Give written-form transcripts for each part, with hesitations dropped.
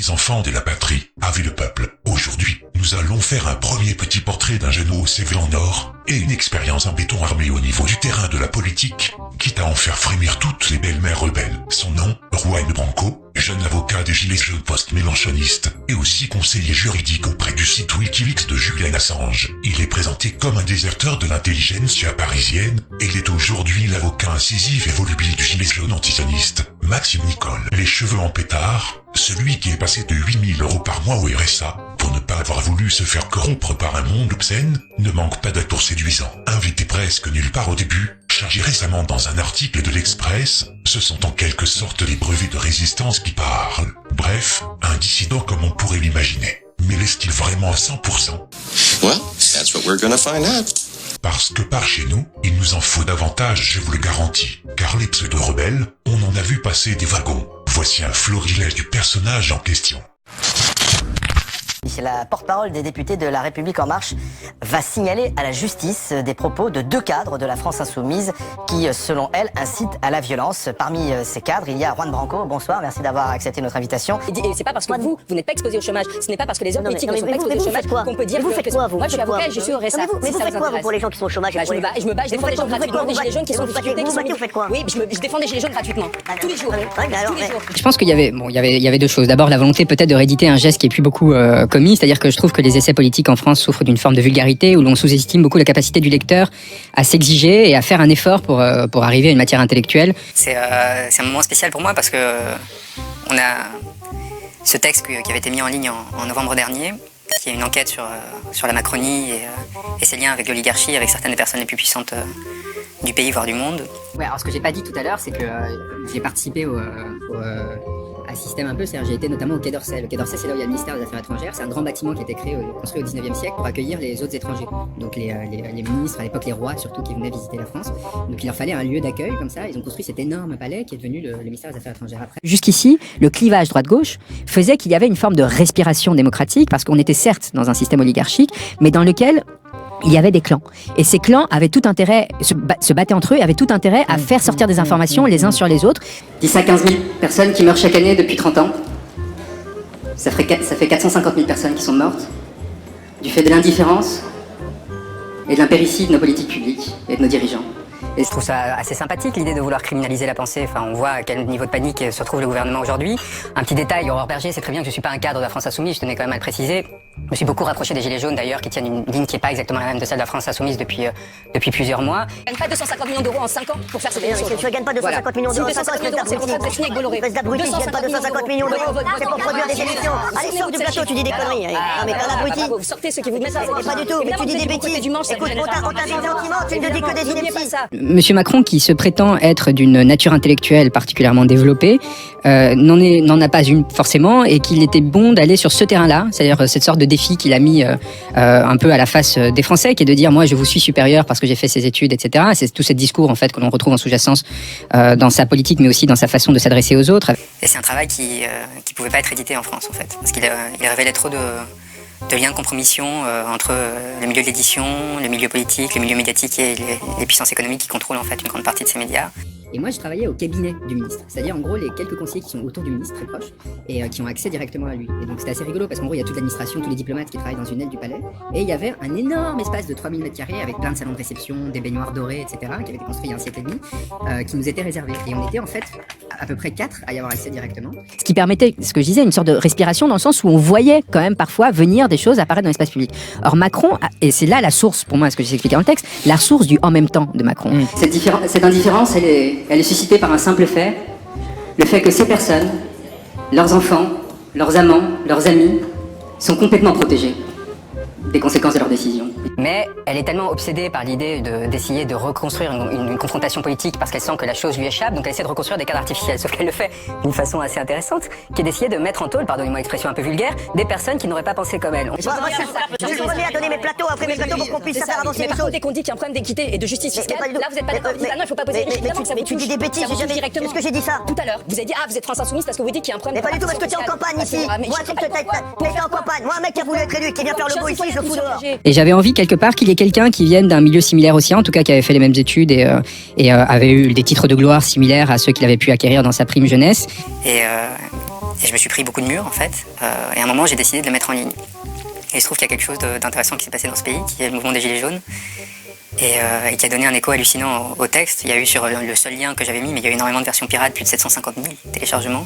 les enfants de la patrie, avait le peuple. Aujourd'hui, nous allons faire un premier petit portrait d'un jeune au CV en or, et une expérience en béton armé au niveau du terrain de la politique, quitte à en faire frémir toutes les belles-mères rebelles. Son nom, Juan Branco, jeune avocat des Gilets jaunes post-mélanchonistes, et aussi conseiller juridique auprès du site Wikileaks de Julian Assange. Il est présenté comme un déserteur de l'intelligentsia parisienne, et il est aujourd'hui l'avocat incisif et volubile du gilet jaune antisioniste, Maxime Nicole. Les cheveux en pétard, celui qui est passé de 8 000 € par mois au RSA, pour ne pas avoir voulu se faire corrompre par un monde obscène, ne manque pas d'atours séduisants. Invité presque nulle part au début, chargé récemment dans un article de l'Express, ce sont en quelque sorte les brevets de résistance qui parlent. Bref, un dissident comme on pourrait l'imaginer. Mais l'est-il vraiment à 100%? Well, that's what we're gonna find out. Parce que par chez nous, il nous en faut davantage, je vous le garantis. Car les pseudo-rebelles, on en a vu passer des wagons. Voici un florilège du personnage en question. La porte-parole des députés de La République En Marche va signaler à la justice des propos de 2 cadres de la France Insoumise qui, selon elle, incitent à la violence. Parmi ces cadres, il y a Juan Branco. Bonsoir, merci d'avoir accepté notre invitation. Et c'est pas parce que vous n'êtes pas exposé au chômage, ce n'est pas parce que les hommes politiques ne sont pas exposés au chômage qu'on peut dire vous faites quoi, vous? Moi je suis avocat et je suis au RSA. Mais vous faites quoi, vous, pour les gens qui sont au chômage? Je me bats, je défends les gens gratuitement, des gilets jaunes qui sont en difficulté. Vous faites quoi? Oui, je défends des gilets jaunes gratuitement, tous les jours. Je pense qu'il y avait 2 choses. D'abord, la volonté peut-être de rééditer un geste qui est plus beaucoup commis, c'est-à-dire que je trouve que les essais politiques en France souffrent d'une forme de vulgarité où l'on sous-estime beaucoup la capacité du lecteur à s'exiger et à faire un effort pour arriver à une matière intellectuelle. C'est un moment spécial pour moi parce que on a ce texte qui avait été mis en ligne en novembre dernier, qui est une enquête sur la Macronie et ses liens avec l'oligarchie, avec certaines des personnes les plus puissantes du pays, voire du monde. Ouais, alors ce que j'ai pas dit tout à l'heure, c'est que j'ai participé à un système un peu, c'est-à-dire j'ai été notamment au Quai d'Orsay. Le Quai d'Orsay, c'est là où il y a le ministère des Affaires étrangères. C'est un grand bâtiment qui a été construit au 19e siècle pour accueillir les autres étrangers. Donc les ministres, à l'époque les rois surtout, qui venaient visiter la France. Donc il leur fallait un lieu d'accueil comme ça. Ils ont construit cet énorme palais qui est devenu le ministère des Affaires étrangères après. Jusqu'ici, le clivage droite-gauche faisait qu'il y avait une forme de respiration démocratique parce qu'on était certes dans un système oligarchique, mais dans lequel il y avait des clans. Et ces clans avaient tout intérêt, se battaient entre eux, avaient tout intérêt à faire sortir des informations les uns sur les autres. 10 à 15 000 personnes qui meurent chaque année depuis 30 ans. Ça fait 450 000 personnes qui sont mortes du fait de l'indifférence et de l'impéritie de nos politiques publiques et de nos dirigeants. Et je trouve ça assez sympathique l'idée de vouloir criminaliser la pensée. Enfin, on voit à quel niveau de panique se retrouve le gouvernement aujourd'hui. Un petit détail, Aurore Berger sait très bien que je suis pas un cadre de la France Insoumise, je tenais quand même à le préciser. Je me suis beaucoup rapproché des Gilets jaunes d'ailleurs, qui tiennent une ligne qui n'est pas exactement la même de celle de la France Insoumise depuis plusieurs mois. Je ne gagne pas 250 millions d'euros en 5 ans pour faire ces émissions. Tu ne gagnes pas 250 millions d'euros en 5 ans, c'est le contrat de signé avec Bolloré. Espèce d'abruti, tu ne gagnes pas 250 millions d'euros, c'est pour produire des émissions. Allez, sors du plateau, tu dis des conneries. Non mais t'es un abruti. Vous sortez ceux qui vous mettent ça. Pas du tout, mais tu dis des bêtises. Écoute, on t'invite gentiment, tu ne dis que des inepties. Monsieur Macron, qui se prétend être d'une nature intellectuelle particulièrement développée, n'en a pas une forcément, et qu'il était bon d'aller sur ce terrain-là, c'est-à-dire cette sorte de défi qu'il a mis un peu à la face des Français, qui est de dire moi je vous suis supérieur parce que j'ai fait ces études, etc. C'est tout ce discours en fait que l'on retrouve en sous-jacence dans sa politique, mais aussi dans sa façon de s'adresser aux autres. Et c'est un travail qui pouvait pas être édité en France en fait, parce qu'il révélait trop de liens de compromission entre le milieu de l'édition, le milieu politique, le milieu médiatique et les puissances économiques qui contrôlent en fait une grande partie de ces médias. Et moi, je travaillais au cabinet du ministre, c'est-à-dire en gros les quelques conseillers qui sont autour du ministre très proches et qui ont accès directement à lui. Et donc c'était assez rigolo parce qu'en gros il y a toute l'administration, tous les diplomates qui travaillent dans une aile du palais, et il y avait un énorme espace de 3000 m² avec plein de salons de réception, des baignoires dorées, etc., qui avait été construit il y a un siècle et demi, qui nous était réservé. Et on était en fait à peu près 4 à y avoir accès directement. Ce qui permettait, ce que je disais, une sorte de respiration dans le sens où on voyait quand même parfois venir des choses apparaître dans l'espace public. Or Macron, et c'est là la source pour moi, ce que j'ai expliqué dans le texte, la source du en même temps de Macron. Cette indifférence, elle est suscitée par un simple fait, le fait que ces personnes, leurs enfants, leurs amants, leurs amis, sont complètement protégés des conséquences de leurs décisions. Mais elle est tellement obsédée par l'idée d'essayer de reconstruire une confrontation politique parce qu'elle sent que la chose lui échappe, donc elle essaie de reconstruire des cadres artificiels, sauf qu'elle le fait d'une façon assez intéressante, qui est d'essayer de mettre en tôle, pardonnez-moi l'expression un peu vulgaire, des personnes qui n'auraient pas pensé comme elle. Je suis revenu à donner mes plateaux après mes plateaux pour qu'on puisse faire avancer les choses. Dès qu'on dit qu'il y a un problème d'équité et de justice fiscale, là vous n'êtes pas d'accord, non, il ne faut pas poser les mais tu dis des bêtises, j'ai jamais directement. Est-ce que j'ai dit ça tout à l'heure? Vous avez dit vous êtes France Insoumise parce que vous dites qu'il y a un problème. Mais pas du tout parce que tu es en campagne ici. Moi, t'es en campagne. Moi, un mec qui a voulu être élu, qui vient faire le beau ici, je le fous dehors. Et j'avais envie quelque part qu'il y ait quelqu'un qui vienne d'un milieu similaire aussi, en tout cas qui avait fait les mêmes études et avait eu des titres de gloire similaires à ceux qu'il avait pu acquérir dans sa prime jeunesse. Et je me suis pris beaucoup de murs en fait. Et à un moment j'ai décidé de le mettre en ligne. Et il se trouve qu'il y a quelque chose d'intéressant qui s'est passé dans ce pays, qui est le mouvement des Gilets jaunes. Et qui a donné un écho hallucinant au texte. Il y a eu sur le seul lien que j'avais mis, mais il y a eu énormément de versions pirates, plus de 750 000 téléchargements.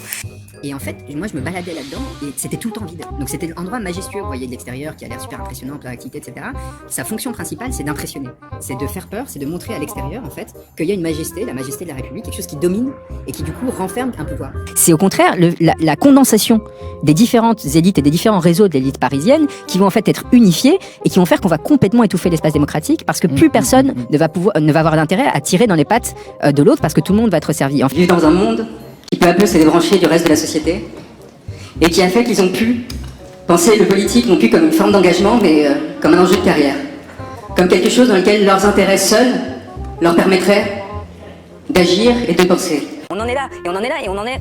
Et en fait, moi je me baladais là-dedans et c'était tout le temps vide. Donc c'était un endroit majestueux, vous voyez de l'extérieur qui a l'air super impressionnant, plein d'activités, etc. Sa fonction principale, c'est d'impressionner. C'est de faire peur, c'est de montrer à l'extérieur, en fait, qu'il y a une majesté, la majesté de la République, quelque chose qui domine et qui du coup renferme un pouvoir. C'est au contraire la condensation des différentes élites et des différents réseaux de l'élite parisienne qui vont en fait être unifiés et qui vont faire qu'on va complètement étouffer l'espace démocratique parce que plus personne ne va avoir d'intérêt à tirer dans les pattes de l'autre parce que tout le monde va être servi. Vivre dans un monde qui peu à peu s'est débranché du reste de la société, et qui a fait qu'ils ont pu penser le politique non plus comme une forme d'engagement, mais comme un enjeu de carrière. Comme quelque chose dans lequel leurs intérêts seuls leur permettraient d'agir et de penser. On en est là, et on en est là, et on en est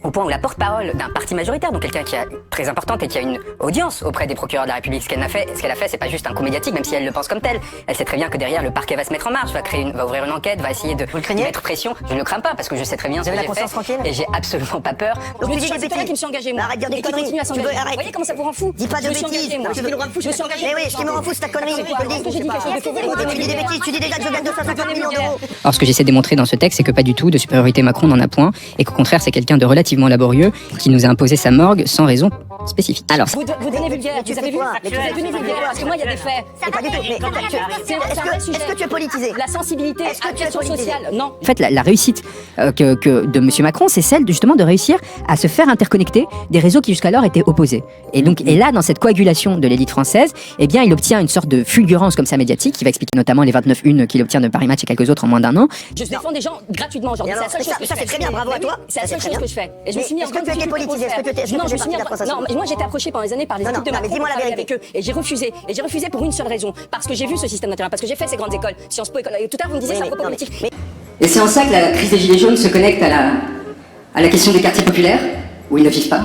au point où la porte-parole d'un parti majoritaire, donc quelqu'un qui est très importante et qui a une audience auprès des procureurs de la République, ce qu'elle a fait, c'est pas juste un coup médiatique, même si elle le pense comme tel. Elle sait très bien que derrière le parquet va se mettre en marche, va ouvrir une enquête, va essayer de mettre pression. Je ne le crains pas parce que je sais très bien ce que j'ai fait et j'ai absolument pas peur. Donc tu dis des bêtises. Je me suis engagé moi. Arrête de dire des conneries. Vous voyez comment ça vous rend fou? Dis pas de bêtises. Je me suis engagé. Mais oui, ce qui me rend fou, c'est ta connerie. Tu dis des bêtises. Tu dis déjà que je gagne 250 millions d'euros. Alors ce que j'essaie de démontrer dans ce texte, c'est que pas du tout de supériorité Macron n'en a point et qu'au contraire c'est quelqu'un de relativement laborieux qui nous a imposé sa morgue sans raison spécifique. Alors, vous donnez vulgaire, vous avez vu? Vous donnez vulgaire, parce que moi il y a des faits. C'est pas du tout. Est-ce que tu es politisé? La sensibilité, question sociale, non. En fait, la réussite de M. Macron, c'est celle justement de réussir à se faire interconnecter des réseaux qui jusqu'alors étaient opposés. Et donc, et là, dans cette coagulation de l'élite française, eh bien, il obtient une sorte de fulgurance comme ça médiatique, qui va expliquer notamment les 29 unes qu'il obtient de Paris Match et quelques autres en moins d'un an. Je défends des gens gratuitement, genre, c'est la seule chose que je fais. Ça c'est très bien, bravo à toi. C'est la seule chose que je fais. Et je me suis mis en Est-ce que tu étais politisé? Est-ce que tu étais partie de la France Insoumise? Non, moi j'ai été approché pendant des années par les équipes de Macron pour travailler avec eux. Et j'ai refusé. Et j'ai refusé pour une seule raison. Parce que j'ai vu ce système d'intérieur, parce que j'ai fait ces grandes écoles, Sciences Po, école. Tout à l'heure vous me disiez c'est un propos politique. Et c'est en ça que la crise des Gilets jaunes se connecte à la question des quartiers populaires, où ils ne vivent pas,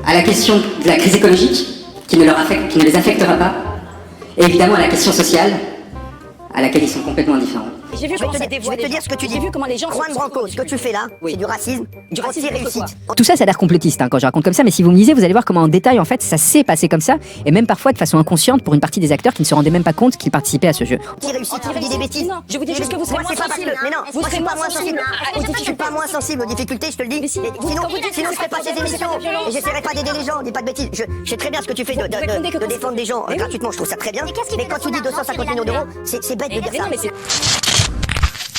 à la question de la crise écologique, qui ne les affectera pas, et évidemment à la question sociale, à laquelle ils sont complètement indifférents. J'ai vu comment ça dévoile. Je vais te dire ce que tu dis. J'ai vu comment les gens. Juan Branco, ce que tu fais là, c'est du racisme anti-réussite. Tout ça, ça a l'air complotiste quand je raconte comme ça, mais si vous me lisez, vous allez voir comment en détail, en fait, ça s'est passé comme ça, et même parfois de façon inconsciente pour une partie des acteurs qui ne se rendaient même pas compte qu'ils participaient à ce jeu. Anti-réussite, tu dis des bêtises. Non, je vous dis juste que vous serez moins sensible. Mais non, moi je suis pas moins sensible. Je suis pas moins sensible aux difficultés, je te le dis. Sinon je ferais pas ces émissions et j'essaierais pas d'aider les gens. Dis pas de bêtises. Je sais très bien ce que tu fais de défendre des gens gratuitement. Je trouve ça très bien. Mais quand tu dis 250 millions d'euros, c'est bête de dire ça.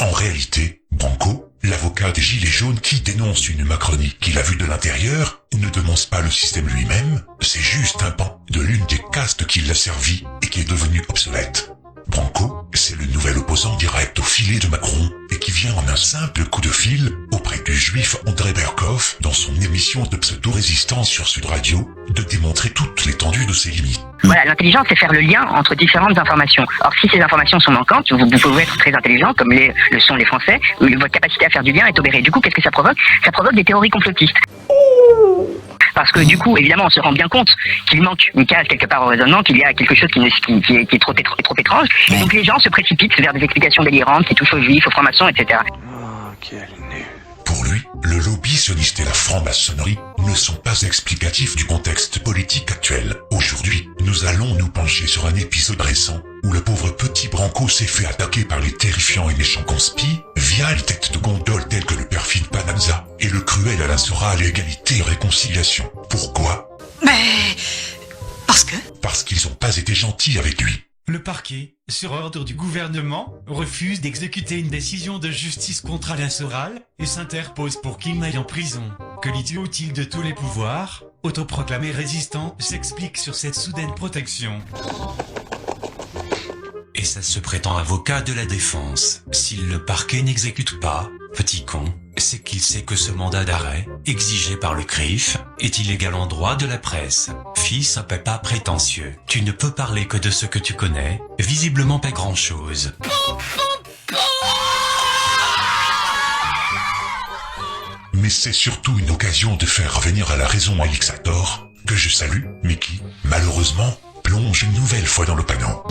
En réalité, Branco, l'avocat des Gilets jaunes qui dénonce une Macronie qu'il a vue de l'intérieur, ne dénonce pas le système lui-même, c'est juste un pan de l'une des castes qui l'a servi et qui est devenue obsolète. Branco, c'est le nouvel opposant direct au filet de Macron et qui vient en un simple coup de fil auprès du juif André Berkoff dans son émission de pseudo-résistance sur Sud Radio de démontrer toute l'étendue de ses limites. Voilà, l'intelligence, c'est faire le lien entre différentes informations. Or, si ces informations sont manquantes, vous pouvez être très intelligent, comme le sont les Français, où votre capacité à faire du lien est obérée. Du coup, qu'est-ce que ça provoque? Ça provoque des théories complotistes. Parce que du coup, évidemment, on se rend bien compte qu'il manque une case quelque part au raisonnement, qu'il y a quelque chose qui est trop étrange. Et donc les gens se précipitent vers des explications délirantes qui touchent aux juifs, aux francs-maçons, etc. Oh, quel nul. Pour lui, le lobby sioniste et la franc-maçonnerie ne sont pas explicatifs du contexte politique actuel. Aujourd'hui, nous allons nous pencher sur un épisode récent où le pauvre petit Branco s'est fait attaquer par les terrifiants et méchants conspis via les têtes de gondole telles que le perfide Panamza et le cruel Alain Soral Égalité et Réconciliation. Pourquoi? Parce qu'ils n'ont pas été gentils avec lui. Le parquet, sur ordre du gouvernement, refuse d'exécuter une décision de justice contre Alain Soral et s'interpose pour qu'il n'aille en prison. Que l'idiot utile de tous les pouvoirs, autoproclamé résistant, s'explique sur cette soudaine protection. Et ça se prétend avocat de la défense. Si le parquet n'exécute pas, petit con, c'est qu'il sait que ce mandat d'arrêt, exigé par le CRIF, est illégal en droit de la presse. Fils à papa prétentieux, tu ne peux parler que de ce que tu connais, visiblement pas grand-chose. Mais c'est surtout une occasion de faire revenir à la raison Alix Hathor, que je salue, mais qui, malheureusement, plonge une nouvelle fois dans le panneau.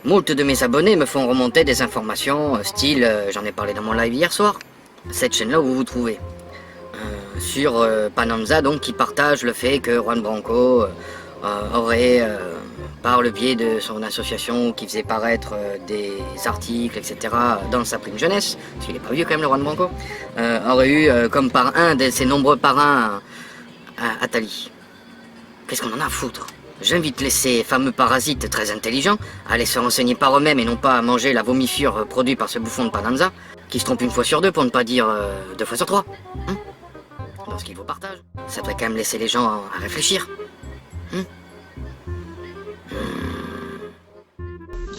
Moult de mes abonnés me font remonter des informations, style, j'en ai parlé dans mon live hier soir, cette chaîne-là où vous vous trouvez. sur Pananza, donc, qui partage le fait que Juan Branco aurait, par le biais de son association qui faisait paraître des articles, etc., dans sa prime jeunesse, parce qu'il n'est pas vieux quand même, le Juan Branco, aurait eu comme par un de ses nombreux parrains Attali. Qu'est-ce qu'on en a à foutre? J'invite ces fameux parasites très intelligents à aller se renseigner par eux-mêmes et non pas à manger la vomifure produite par ce bouffon de Pananza, qui se trompe une fois sur deux pour ne pas dire 2 fois sur 3. Dans ce qu'il vous partage, ça devrait quand même laisser les gens à réfléchir.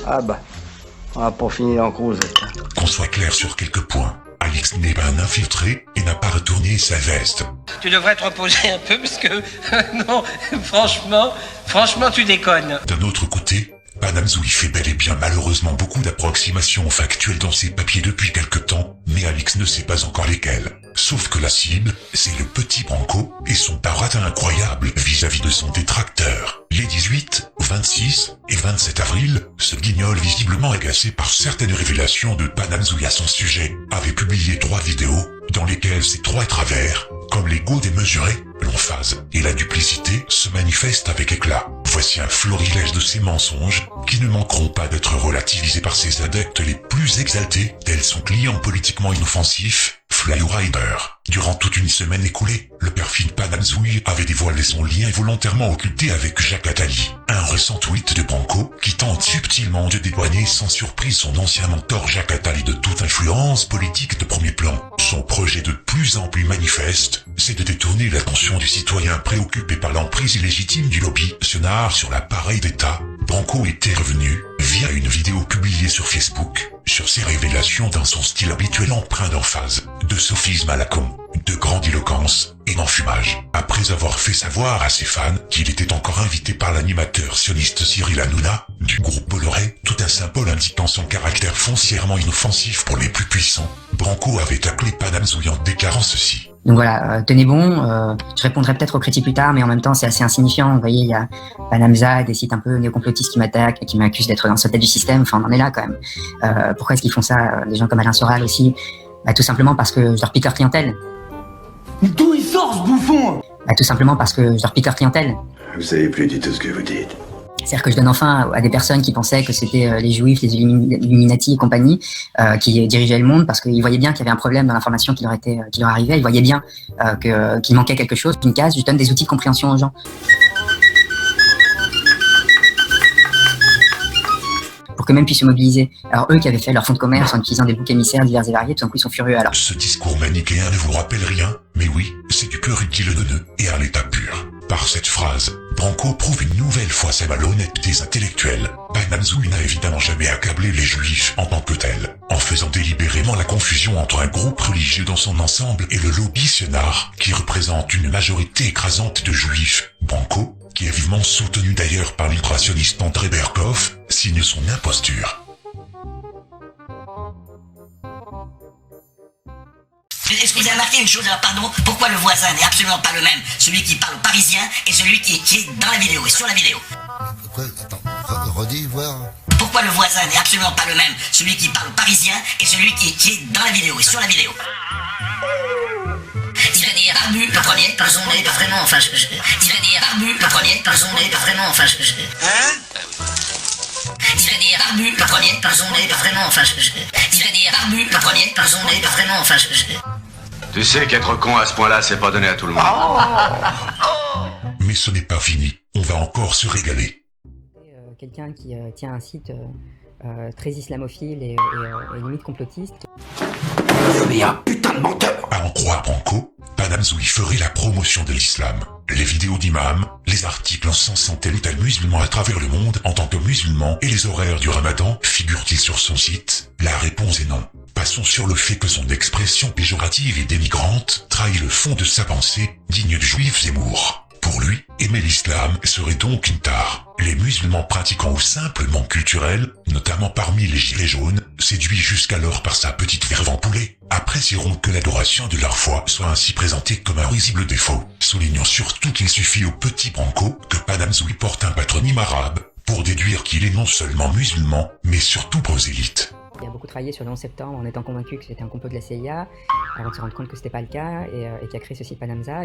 Ah bah, on va pas finir en cause. Qu'on soit clair sur quelques points. Alix n'est pas un infiltré et n'a pas retourné sa veste. Tu devrais te reposer un peu parce que, non, franchement, tu déconnes. D'un autre côté, Panamzoui fait bel et bien malheureusement beaucoup d'approximations factuelles dans ses papiers depuis quelque temps, mais Alix ne sait pas encore lesquelles. Sauf que la cible, c'est le petit Branco et son baratin incroyable vis-à-vis de son détracteur. Les 18, 26 et 27 avril, ce guignol visiblement agacé par certaines révélations de Panamzoui à son sujet, avait publié 3 vidéos dans lesquelles ces 3 travers, comme l'ego démesuré, l'emphase et la duplicité se manifestent avec éclat. Voici un florilège de ces mensonges qui ne manqueront pas d'être relativisés par ses adeptes les plus exaltés, tels son client politiquement inoffensif, Flyrider. Durant toute une semaine écoulée, le perfide Panamzoui avait dévoilé son lien volontairement occulté avec Jacques Attali. Un récent tweet de Branco qui tente subtilement de dédouaner sans surprise son ancien mentor Jacques Attali de toute influence politique de premier plan. Son projet de plus en plus manifeste, c'est de détourner l'attention du citoyen préoccupé par l'emprise illégitime du lobby sionard sur l'appareil d'État. Branco était revenu, via une vidéo publiée sur Facebook, sur ses révélations dans son style habituel empreint d'emphase, de sophisme à la con, de grandiloquence et d'enfumage. Après avoir fait savoir à ses fans qu'il était encore invité par l'animateur sioniste Cyril Hanouna, du groupe Bolloré, tout un symbole indiquant son caractère foncièrement inoffensif pour les plus puissants, Branco avait taclé Panamzoui en déclarant ceci. Donc voilà, tenez bon, je répondrai peut-être aux critiques plus tard, mais en même temps c'est assez insignifiant. Vous voyez, il y a Panamza, des sites un peu néocomplotistes qui m'attaquent, qui m'accusent d'être dans le sauvetage du système, enfin on en est là quand même. Pourquoi est-ce qu'ils font ça, des gens comme Alain Soral aussi? Tout simplement parce que je leur pique leur clientèle. Mais d'où il sort ce bouffon? Tout simplement parce que je leur pique leur clientèle. Vous savez plus du tout ce que vous dites. C'est-à-dire que je donne enfin à des personnes qui pensaient que c'était les Juifs, les Illuminati et compagnie qui dirigeaient le monde, parce qu'ils voyaient bien qu'il y avait un problème dans l'information qui leur arrivait. Ils voyaient bien qu'il manquait quelque chose, une case. Je donne des outils de compréhension aux gens pour qu'eux-mêmes puissent se mobiliser. Alors eux qui avaient fait leur fonds de commerce en utilisant des boucs émissaires divers et variés, tout d'un coup ils sont furieux. Alors ce discours manichéen ne vous rappelle rien, mais oui, c'est du pur utileux et à l'état pur. Par cette phrase, Branco prouve une nouvelle fois sa malhonnêteté intellectuelle. Panamzoui n'a évidemment jamais accablé les juifs en tant que tels, en faisant délibérément la confusion entre un groupe religieux dans son ensemble et le lobby sionard, qui représente une majorité écrasante de juifs. Branco, qui est vivement soutenu d'ailleurs par l'ultrationniste André Berkoff, signe son imposture. Est-ce que vous avez remarqué une chose, alors pardon, pourquoi le voisin n'est absolument pas le même, celui qui parle parisien et celui qui est dans la vidéo et sur la vidéo? Quoi? Attends, redis, voir. Pourquoi le voisin n'est absolument pas le même, celui qui parle parisien et celui qui est dans la vidéo et sur la vidéo? Il va dire barbu, le premier, dans son nez, pas vraiment, enfin il va dire barbu, le premier, dans son nez, pas vraiment, enfin Hein? Il va dire barbu, le premier, dans son nez, pas vraiment, enfin il va dire barbu, le premier, dans son nez, pas vraiment, enfin Tu sais qu'être con à ce point-là, c'est pas donné à tout le monde. Mais ce n'est pas fini, on va encore se régaler. Quelqu'un qui tient un site très islamophile et limite complotiste. Mais un putain de menteur! À en croire Branco, Panamzoui ferait la promotion de l'islam. Les vidéos d'imams, les articles encensant tel ou tel musulman à travers le monde en tant que musulman et les horaires du ramadan figurent-ils sur son site? La réponse est non. Passons sur le fait que son expression péjorative et dénigrante trahit le fond de sa pensée, digne du juif Zemmour. Pour lui, aimer l'islam serait donc une tare. Les musulmans pratiquants ou simplement culturels, notamment parmi les gilets jaunes, séduits jusqu'alors par sa petite verve en poulet, apprécieront que l'adoration de leur foi soit ainsi présentée comme un risible défaut. Soulignons surtout qu'il suffit au petit Branco que Panamzoui porte un patronyme arabe pour déduire qu'il est non seulement musulman, mais surtout prosélyte. Il a beaucoup travaillé sur le 11 septembre en étant convaincu que c'était un complot de la CIA, avant de se rendre compte que c'était pas le cas, et qui a créé ce site Panamza.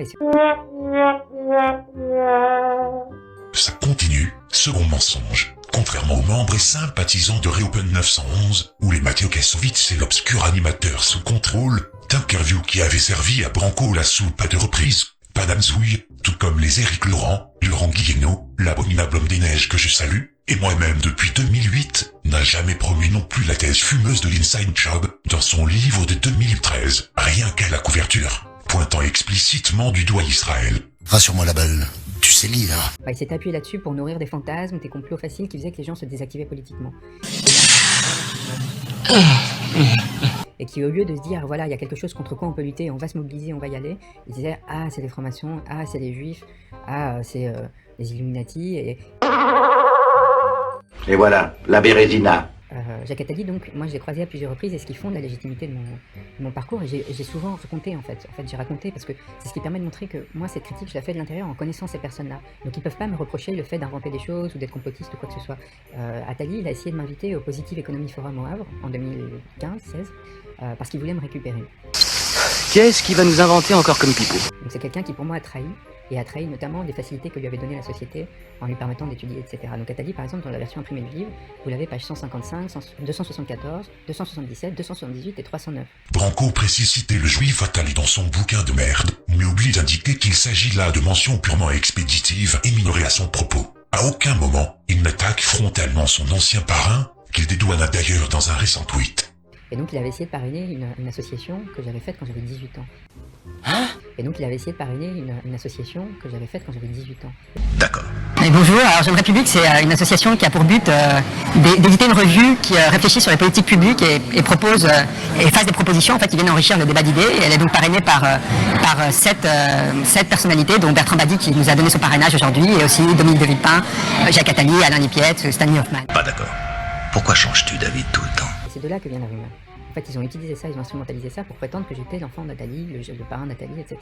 Ça continue, second mensonge. Contrairement aux membres et sympathisants de Reopen 911, où les Matteo Kassovitz et l'obscur animateur sous contrôle, d'interview qui avait servi à Branco la soupe à 2 reprises, Panamzouille, tout comme les Éric Laurent, Laurent Guillenot, l'abominable homme des neiges que je salue, et moi-même depuis 2008, n'a jamais promu non plus la thèse fumeuse de l'Inside Job dans son livre de 2013, rien qu'à la couverture, pointant explicitement du doigt Israël. Rassure-moi la balle, tu sais lire. Il s'est appuyé là-dessus pour nourrir des fantasmes, des complots faciles qui faisaient que les gens se désactivaient politiquement. Et qui, au lieu de se dire, voilà, il y a quelque chose contre quoi on peut lutter, on va se mobiliser, on va y aller, ils disaient, ah, c'est les francs-maçons, ah, c'est les juifs, ah, c'est les Illuminati, Et voilà, la Bérésina. Jacques Attali, donc, moi je l'ai croisé à plusieurs reprises, et ce qui fonde la légitimité de mon parcours, et j'ai souvent raconté en fait j'ai raconté parce que c'est ce qui permet de montrer que moi cette critique je la fais de l'intérieur en connaissant ces personnes-là, donc ils peuvent pas me reprocher le fait d'inventer des choses ou d'être complotiste ou quoi que ce soit. Attali, il a essayé de m'inviter au Positive Economy Forum au Havre en 2015-16 parce qu'il voulait me récupérer. Qu'est-ce qui va nous inventer encore comme pipeau? Donc c'est quelqu'un qui pour moi a trahi, et a trahi notamment les facilités que lui avait données la société en lui permettant d'étudier, etc. Donc Attali, par exemple, dans la version imprimée du livre, vous l'avez page 155, 274, 277, 278 et 309. Branco précise citer le juif Attali dans son bouquin de merde, mais oublie d'indiquer qu'il s'agit là de mentions purement expéditives et minorées à son propos. À aucun moment, il n'attaque frontalement son ancien parrain, qu'il dédouana d'ailleurs dans un récent tweet. Et donc il avait essayé de parrainer une association que j'avais faite quand j'avais 18 ans. Et donc il avait essayé de parrainer une association que j'avais faite quand j'avais 18 ans. D'accord. Et bonjour, alors Jeune République, c'est une association qui a pour but d'éditer une revue qui réfléchit sur les politiques publiques et propose et fasse des propositions en fait qui viennent enrichir le débat d'idées. Et elle est donc parrainée par 7 personnalités, dont Bertrand Badi qui nous a donné son parrainage aujourd'hui, et aussi Dominique de Villepin, Jacques Attali, Alain Lipiette, Stanley Hoffman. Pas d'accord. Pourquoi changes-tu David tout le temps? Et c'est de là que vient la rumeur. En fait, ils ont utilisé ça, ils ont instrumentalisé ça pour prétendre que j'étais l'enfant d'Attali, le parrain d'Attali, etc.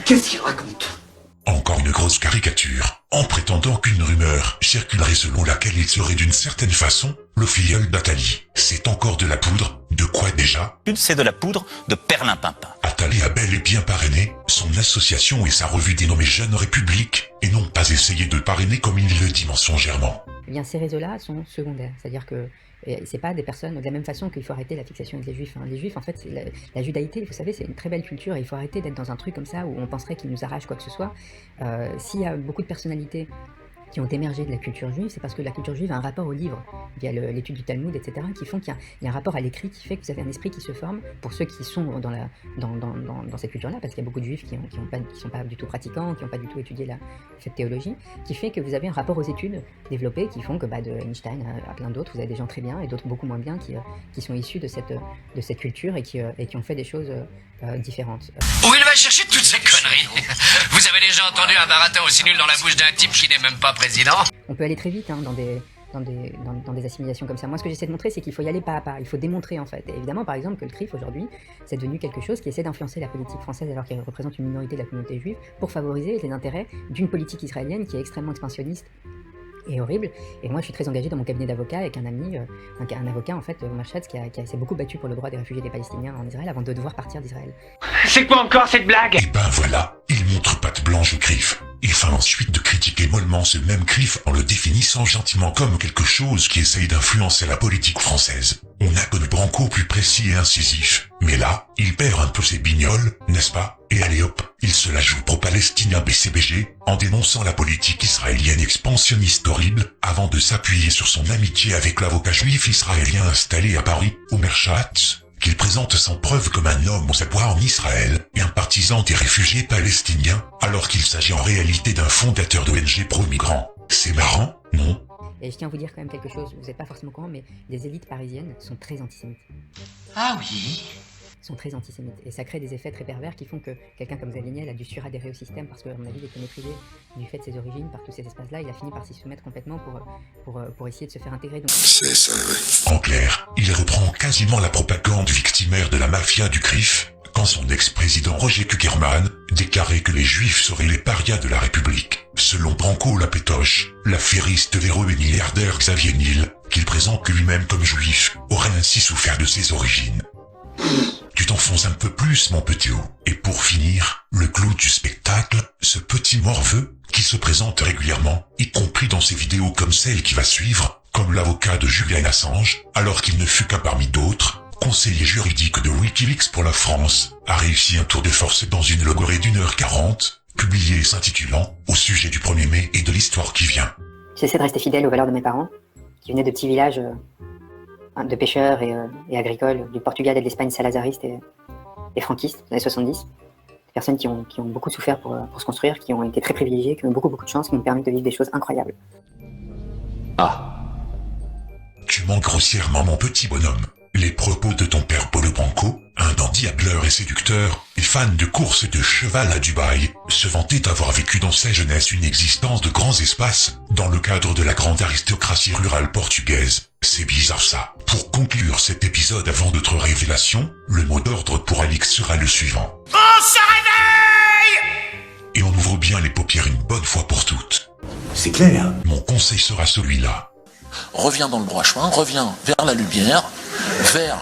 Qu'est-ce qu'il raconte? Encore une grosse caricature, en prétendant qu'une rumeur circulerait selon laquelle il serait d'une certaine façon le filleul d'Attali. C'est encore de la poudre. De quoi déjà? C'est de la poudre de perlimpinpin. Attali a bel et bien parrainé son association et sa revue dénommée Jeune République, et non pas essayé de parrainer comme il le dit mensongèrement. Eh bien, ces réseaux-là sont secondaires, c'est-à-dire que c'est pas des personnes de la même façon qu'il faut arrêter la fixation avec les juifs. Les juifs, en fait, la judaïté, vous savez, c'est une très belle culture, et il faut arrêter d'être dans un truc comme ça où on penserait qu'ils nous arrachent quoi que ce soit. S'il y a beaucoup de personnalités qui ont émergé de la culture juive, c'est parce que la culture juive a un rapport au livre, via l'étude du Talmud, etc., qui font qu'il y a un rapport à l'écrit qui fait que vous avez un esprit qui se forme pour ceux qui sont dans cette culture-là, parce qu'il y a beaucoup de juifs qui sont pas du tout pratiquants, qui n'ont pas du tout étudié cette théologie, qui fait que vous avez un rapport aux études développées qui font que de Einstein à plein d'autres, vous avez des gens très bien et d'autres beaucoup moins bien qui sont issus de cette culture et qui ont fait des choses différentes. Où il va chercher toutes ces conneries? Vous avez déjà entendu un baratin aussi nul dans la bouche d'un type qui n'est même pas président? On peut aller très vite dans des assimilations comme ça. Moi, ce que j'essaie de montrer, c'est qu'il faut y aller pas à pas. Il faut démontrer, en fait. Et évidemment, par exemple, que le CRIF, aujourd'hui, c'est devenu quelque chose qui essaie d'influencer la politique française alors qu'il représente une minorité de la communauté juive pour favoriser les intérêts d'une politique israélienne qui est extrêmement expansionniste et horrible. Et moi, je suis très engagé dans mon cabinet d'avocat avec un ami, un avocat, en fait, Omar Shatz, qui s'est beaucoup battu pour le droit des réfugiés des Palestiniens en Israël avant de devoir partir d'Israël. C'est quoi encore cette blague? Et ben voilà, il montre patte blanche au CRIF. Il feint ensuite de critiquer mollement ce même CRIF en le définissant gentiment comme quelque chose qui essaye d'influencer la politique française. On a connu Branco plus précis et incisif, mais là, il perd un peu ses bignoles, n'est-ce pas? Et allez hop, il se la joue pro-palestinien BCBG en dénonçant la politique israélienne expansionniste horrible avant de s'appuyer sur son amitié avec l'avocat juif israélien installé à Paris, Omer Shatz, qu'il présente sans preuve comme un homme au savoir en Israël et un partisan des réfugiés palestiniens, alors qu'il s'agit en réalité d'un fondateur d'ONG pro-migrants. C'est marrant, non? Et je tiens à vous dire quand même quelque chose, vous n'êtes pas forcément au courant, mais les élites parisiennes sont très antisémites. Ah oui? Sont très antisémites. Et ça crée des effets très pervers qui font que quelqu'un comme Zavignel a dû suradhérer au système parce que, à mon avis, il était méprisé du fait de ses origines par tous ces espaces-là. Il a fini par s'y soumettre complètement pour essayer de se faire intégrer. Donc... C'est ça, oui. En clair, il reprend quasiment la propagande victimaire de la mafia du CRIF quand son ex-président Roger Kuckerman déclarait que les juifs seraient les parias de la République. Selon Branco la pétoche, l'affairiste véreux et milliardaire Xavier Niel, qu'il présente lui-même comme juif, aurait ainsi souffert de ses origines. Tu t'enfonces un peu plus, mon petit O. Et pour finir, le clou du spectacle, ce petit morveux qui se présente régulièrement, y compris dans ses vidéos comme celle qui va suivre, comme l'avocat de Julian Assange, alors qu'il ne fut qu'un parmi d'autres, conseiller juridique de Wikileaks pour la France, a réussi un tour de force dans une logorée d'1h40, publiée s'intitulant « Au sujet du 1er mai et de l'histoire qui vient ». J'essaie de rester fidèle aux valeurs de mes parents, qui venaient de petits villages de pêcheurs et agricoles du Portugal et de l'Espagne salazariste et franquiste, dans les années 70. Des personnes qui ont beaucoup souffert pour se construire, qui ont été très privilégiées, qui ont eu beaucoup de chance, qui nous permettent de vivre des choses incroyables. Ah. Tu mens grossièrement, mon petit bonhomme. Les propos de ton père Paulo Branco, un dandy hableur et séducteur, et fan de courses de cheval à Dubaï, se vantait avoir vécu dans sa jeunesse une existence de grands espaces, dans le cadre de la grande aristocratie rurale portugaise. C'est bizarre ça. Pour conclure cet épisode avant d'autres révélations, le mot d'ordre pour Alix sera le suivant. On se réveille! Et on ouvre bien les paupières une bonne fois pour toutes. C'est clair. Mon conseil sera celui-là. Reviens dans le droit chemin, reviens vers la lumière, vers...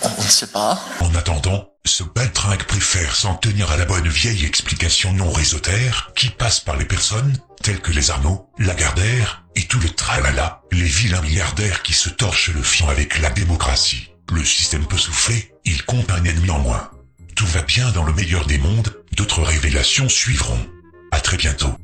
on ne sait pas. En attendant, ce baltringue préfère s'en tenir à la bonne vieille explication non réseautaire qui passe par les personnes telles que les Arnaud, Lagardère et tout le tralala, les vilains milliardaires qui se torchent le fion avec la démocratie. Le système peut souffler, il compte un ennemi en moins. Tout va bien dans le meilleur des mondes, d'autres révélations suivront. À très bientôt.